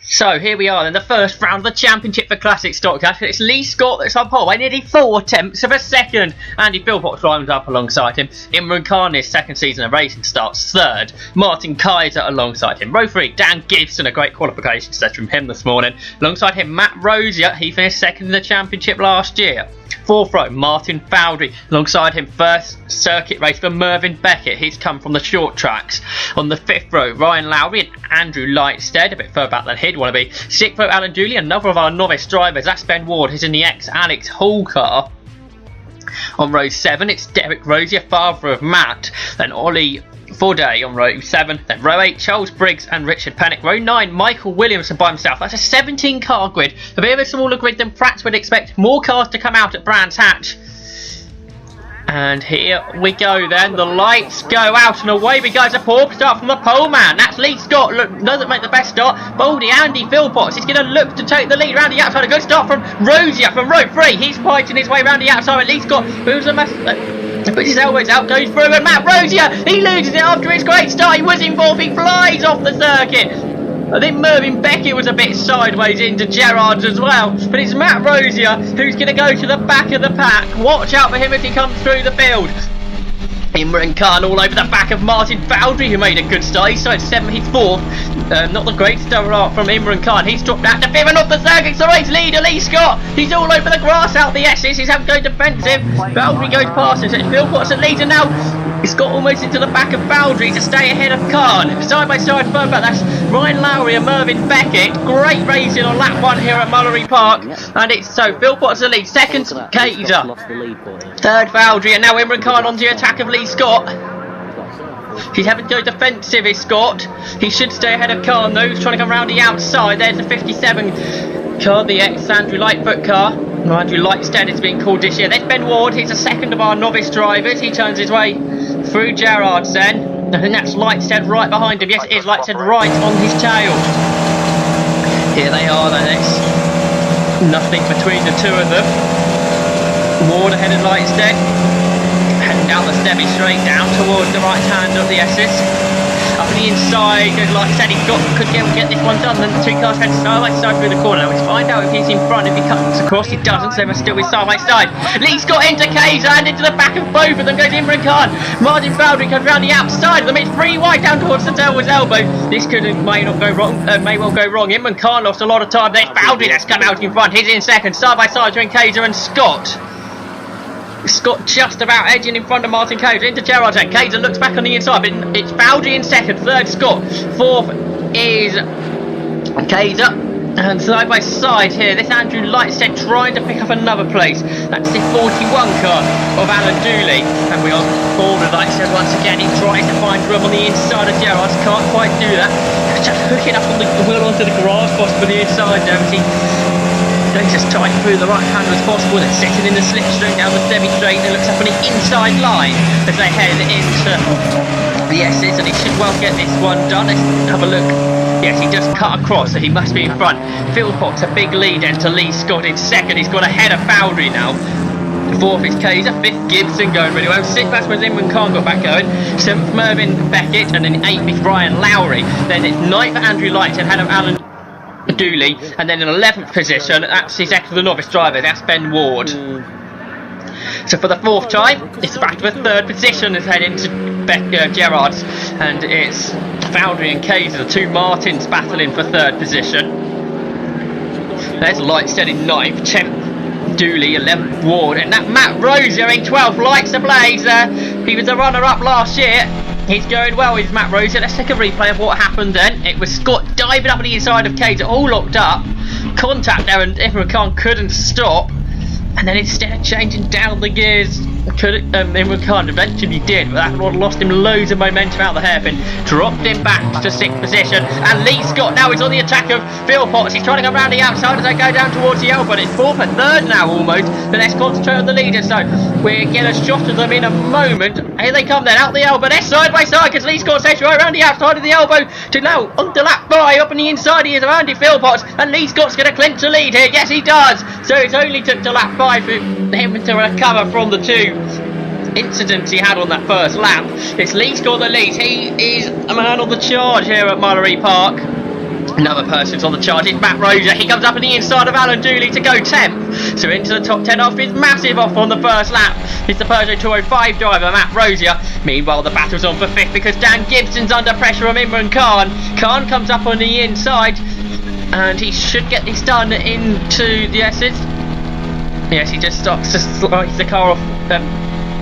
So here we are in the first round of the championship for Classic Stock Car. It's Lee Scott that's up pole by nearly 4 tenths of a second. Andy Philpott climbs up alongside him. Imran Khan, his second season of racing, starts third. Martin Kaiser alongside him. Row 3, Dan Gibson, a great qualification session from him this morning. Alongside him, Matt Rosier, he finished second in the championship last year. Fourth row, Martin Fowdery. Alongside him, first circuit race for Mervyn Beckett. He's come from the short tracks. On the fifth row, Ryan Lowry and Andrew Lightstead, a bit further back than he'd want to be. Sixth row, Alan Dooley, another of our novice drivers. That's Ben Ward, who's in the ex-Alex Hall car. On row 7, it's Derek Rosier, father of Matt. Then Ollie Forday on row 7, then row 8, Charles Briggs and Richard Pennick. Row 9, Michael Williamson by himself. That's a 17 car grid, a bit of a smaller grid than perhaps would expect. More cars to come out at Brands Hatch. And here we go then, the lights go out and away we go. It's a poor start from the pole man. That's Lee Scott, look, doesn't make the best start. Baldy Andy Philpott, he's going to look to take the lead around the outside. A good start from Rosier from row 3. He's fighting his way around the outside. Lee Scott moves a mess. Puts his elbows out, goes through, and Matt Rosier, he loses it after his great start. He was in fourth, he flies off the circuit. I think Mervyn Beckett was a bit sideways into Gerrard's as well, but it's Matt Rosier who's going to go to the back of the pack. Watch out for him as he comes through the field. Imran Khan all over the back of Martin Fowdery, who made a good start. He started 7th, he's 4th. Not the great start from Imran Khan. He's dropped out to 5th and off the circuit. It's the race leader, Lee Scott. He's all over the grass out the S's. He's having to go defensive. Fowdery goes past him. So it's Philpott's the leader now. He's got almost into the back of Fowdery to stay ahead of Khan. Side by side further back, that's Ryan Lowry and Mervyn Beckett. Great racing on lap 1 here at Mallory Park. And it's so Philpott's the lead. Second, Kaiser. Third, Fowdery. And now Imran Khan on the attack of Lee Scott. He's having to go defensive, is Scott. He should stay ahead of Khan though. He's trying to come round the outside. There's the 57 car, the ex-Andrew Lightfoot car. Andrew Lightstead is being called this year. There's Ben Ward. He's the second of our novice drivers. He turns his way through Gerrard's then. I think that's Lightstead right behind him. Yes, it is Lightstead right on his tail. Here they are then. It's nothing between the two of them. Ward ahead of Lightstead. Heading down the Stevie straight down towards the right hand of the Essex. Up on the inside, good like I said, he could get this one done. Then the two cars head side by side through the corner. Now let's find out if he's in front. If he cuts across, he doesn't, so they must still be side by side. Lee's got into Kaiser and into the back of both of them goes Imran Khan. Martin Fowdery comes round the outside of them. It's 3 wide down towards the Delwer's elbow. This may not go wrong, may well go wrong. Imran Khan lost a lot of time. There's Fowdery that's come out in front. He's in second, side by side between Kaiser and Scott. Scott just about edging in front of Martin Kaiser into Gerrard. And Kaiser looks back on the inside, but it's Fowdery in second, third Scott, fourth is Kaiser. And side by side here, this Andrew Lightstead trying to pick up another place. That's the 41 car of Alan Dooley. And we are forward with Lightstead once again. He tries to find room on the inside of Gerrard's. Can't quite do that. Just hooking up on the wheel onto the grass, possibly the inside there. He's just tight through the right hand as possible, then sitting in the slipstream down the semi straight. Then looks up on the inside line as they head into the S's, and he should well get this one done. Let's have a look. Yes, he just cut across, so he must be in front. Philpott's a big lead into Lee Scott in second. He's got ahead of Fowdery now. Fourth is Kaiser, fifth Gibson going really well. Sixth, that's where Imran Khan got back going. Seventh, Mervyn Beckett, and then eighth is Ryan Lowry. Then it's ninth for Andrew Lightstead, ahead of Alan Dooley, and then in 11th position, that's his ex of the novice driver, that's Ben Ward. So for the fourth time, it's back to a third position as head into Gerrard's, and it's Fowdery and Kaiser, the two Martins battling for third position. There's Lightstead in 9th, 10th Dooley, 11th Ward, and that Matt Rosier in 12th, lights ablaze there. He was the runner-up last year. He's going well with Matt Rosier. Let's take a replay of what happened then. It was Scott diving up on the inside of Kaiser, all locked up. Contact there, and Imran Khan couldn't stop. And then instead of changing down the gears, Imran Khan eventually did, but that would have lost him loads of momentum out of the hairpin. Dropped him back to 6th position, and Lee Scott now is on the attack of Philpott. He's trying to go around the outside as they go down towards the elbow. It's 4th and 3rd now almost, but let's concentrate on the leaders. So we'll get a shot of them in a moment. Here they come then, out the elbow. They're side by side because Lee Scott takes right around the outside of the elbow to now onto lap 5. Up on the inside he is of Andy Philpott, and Lee Scott's going to clinch the lead here. Yes, he does. So it's only took to lap 5 for him to recover from the two incidents he had on that first lap. It's Lee Scott the lead. He is a man on the charge here at Mallory Park. Another person's on the charge, it's Matt Rosa. He comes up on the inside of Alan Dooley to go 10th. So into the top 10 off his massive off on the first lap. It's the Peugeot 205 driver, Matt Rosa. Meanwhile, the battle's on for 5th because Dan Gibson's under pressure from Imran Khan. Khan comes up on the inside and he should get this done into the S's. Yes, he just starts to slice the car off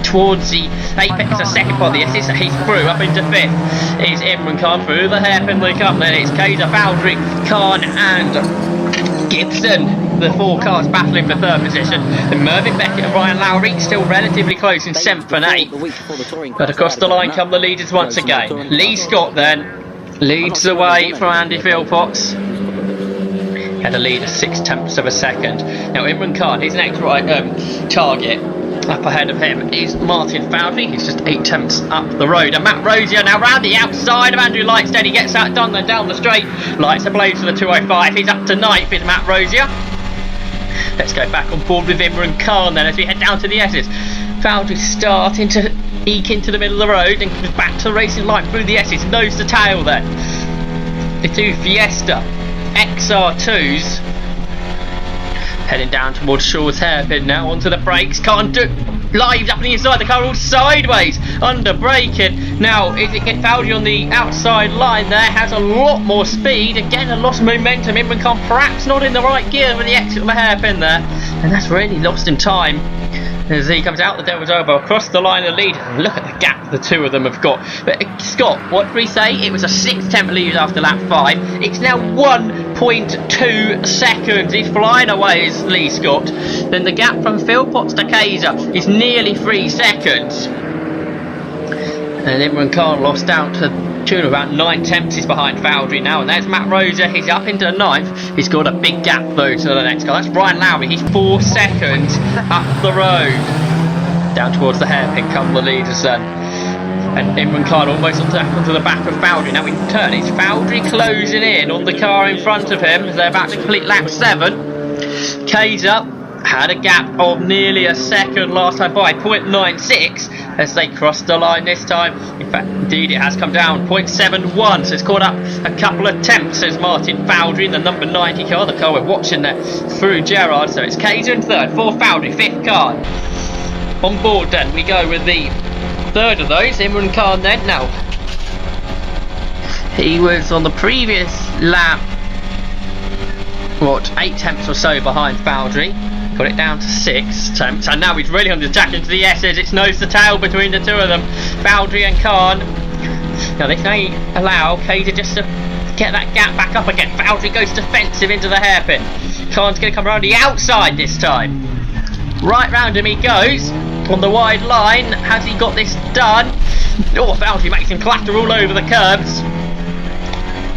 towards the apex, a second part of the S's. He's through up into 5th. It's Imran Khan through the hairpin they come. Then it's Kaiser, Vauxhall, Khan and Gibson. The 4 cars battling for 3rd position. And Mervyn Beckett and Ryan Lowry still relatively close in 7th and 8th. But across the line come the leaders once again. Lee Scott then leads the way from Andy Philpotts. Had a lead of 0.6 of a second. Now Imran Khan, his next target up ahead of him is Martin Fowley. He's just 0.8 up the road. And Matt Rosier now round the outside of Andrew Lightstead. He gets that done then down the straight. Lights a blaze for the 205. He's up to 9th is Matt Rosier. Let's go back on board with Imran Khan then as we head down to the S's. Fowley starting to eke into the middle of the road and comes back to the racing line through the S's. Nose to tail then. The 2 Fiesta XR2s heading down towards Shaw's hairpin now onto the brakes. Can't do live up on the inside, the car all sideways under braking. Now is it get Fowley on the outside line there, has a lot more speed, again a lost momentum. Imran Khan perhaps not in the right gear with the exit of the hairpin there, and that's really lost in time as he comes out the devil's elbow across the line of the lead. Look at the gap the 2 of them have got. But Scott, what did we say? It was a 6th lead after lap 5. It's now 1.2 seconds. He's flying away, is Lee Scott. Then the gap from Philpotts to Kaiser is nearly 3 seconds. And Imran Khan lost out to tune of about 9/10. He's behind Fowley now, and there's Matt Rosa. He's up into 9th. He's got a big gap though to the next car. That's Ryan Lowry. He's 4 seconds up the road. Down towards the hairpin come the leaders then. And Imran Khan almost onto the back of Fowley. Now in turn, it's Fowley closing in on the car in front of him as they're about to complete lap 7. Kaiser had a gap of nearly a second last time by 0.96 as they crossed the line this time. In fact, indeed it has come down 0.71, so it's caught up a couple of tenths as Martin Fowley in the number 90 car, the car we're watching there through Gerard. So it's Kaiser in 3rd, 4th Fowley, 5th car. On board then we go with the 3rd of those, Imran Khan then. Now he was on the previous lap 8/10 or so behind Fowley. Got it down to 6/10, and now he's really on the attack into the S's. It's nose to tail between the 2 of them, Fowley and Khan. Now this may allow Kaiser just to get that gap back up again. Fowley goes defensive into the hairpin. Khan's going to come around the outside this time. Right round him he goes on the wide line. Has he got this done? Oh, Fowley makes him clatter all over the curbs,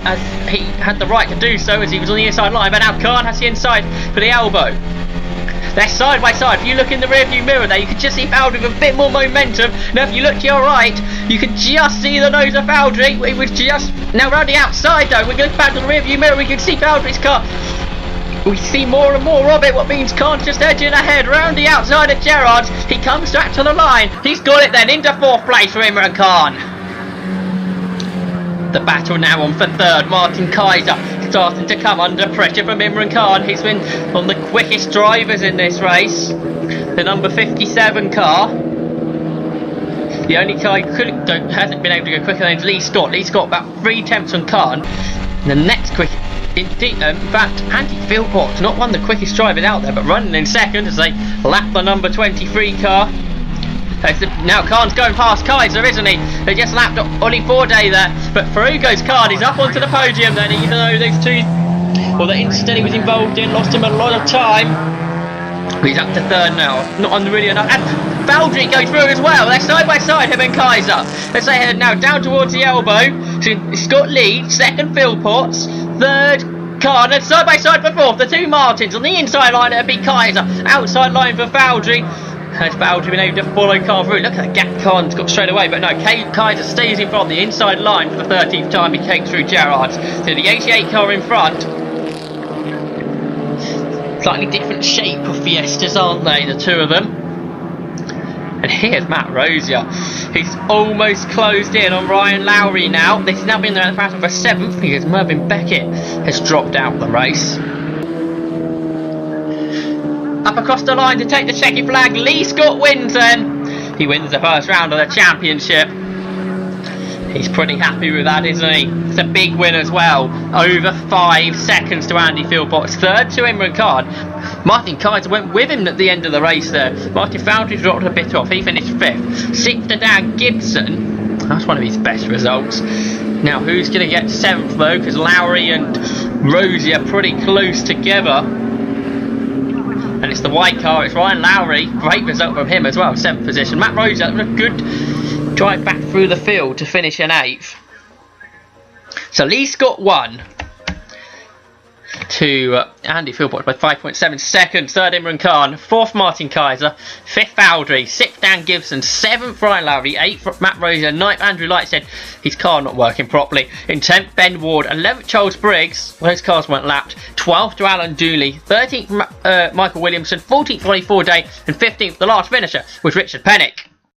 as he had the right to do so as he was on the inside line, but now Khan has the inside for the elbow. They're side by side. If you look in the rear view mirror there, you can just see Fowley with a bit more momentum. Now if you look to your right, you can just see the nose of Fowley. It was just now round the outside though. We're going back to the rear view mirror, we can see Fowley's car. We see more and more of it, what means Khan's just edging ahead round the outside of Gerard's. He comes back to the line. He's got it then into 4th place for Imran Khan. The battle now on for 3rd. Martin Kaiser starting to come under pressure from Imran Khan. He's been one of the quickest drivers in this race. The number 57 car. The only car he hasn't been able to go quicker than is Lee Scott. Lee Scott about 3/10 on Khan. And the next quick, in fact, Andy Philpotts, not one of the quickest drivers out there, but running in 2nd as they lap the number 23 car. Now Khan's going past Kaiser, isn't he? They just lapped Ollie Forday there, but Farugo's car is up onto the podium then, even though those 2, well, the incident he was involved in lost him a lot of time. He's up to 3rd now, not on really enough. And Fowley goes through as well. They're side by side, him and Kaiser. As they head now down towards the elbow. So Scott leads, 2nd Philpotts, 3rd Khan, and side by side for 4th. The 2 Martins on the inside line. It'll be Kaiser, outside line for Fowley. Has Fowley been able to follow Khan through? Look at the gap Khan's got straight away, but no, Kaiser stays in front, the inside line for the 13th time he came through Gerard's. So the 88 car in front. Slightly different shape of Fiestas, aren't they, the 2 of them? And here's Matt Rosier. He's almost closed in on Ryan Lowry now. This has now been the battle for 7th because Mervyn Beckett has dropped out the race. Up across the line to take the checkered flag, Lee Scott wins then. He wins the first round of the championship. He's pretty happy with that, isn't he? It's a big win as well. Over 5 seconds to Andy Philpotts. 3rd to Imran Khan. Martin Kaiser went with him at the end of the race there. Martin Foundry dropped a bit off. He finished 5th. 6th to Dan Gibson. That's one of his best results. Now, who's going to get 7th though? Because Lowry and Rosie are pretty close together. And it's the white car. It's Ryan Lowry. Great result from him as well. 7th position. Matt Rosie, that was a good drive back through the field to finish in 8th. So Lee Scott won to Andy Philpotts by 5.7 seconds. 3rd Imran Khan, 4th Martin Kaiser, 5th Foundry, 6th Dan Gibson, 7th Ryan Lowry, 8th Matt Rosie, 9th Andrew Light said his car not working properly. In 10th Ben Ward, 11th Charles Briggs, those cars weren't lapped, 12th to Alan Dooley, 13th Michael Williamson, 14th Ollie Forday, and 15th the last finisher was Richard Pennick.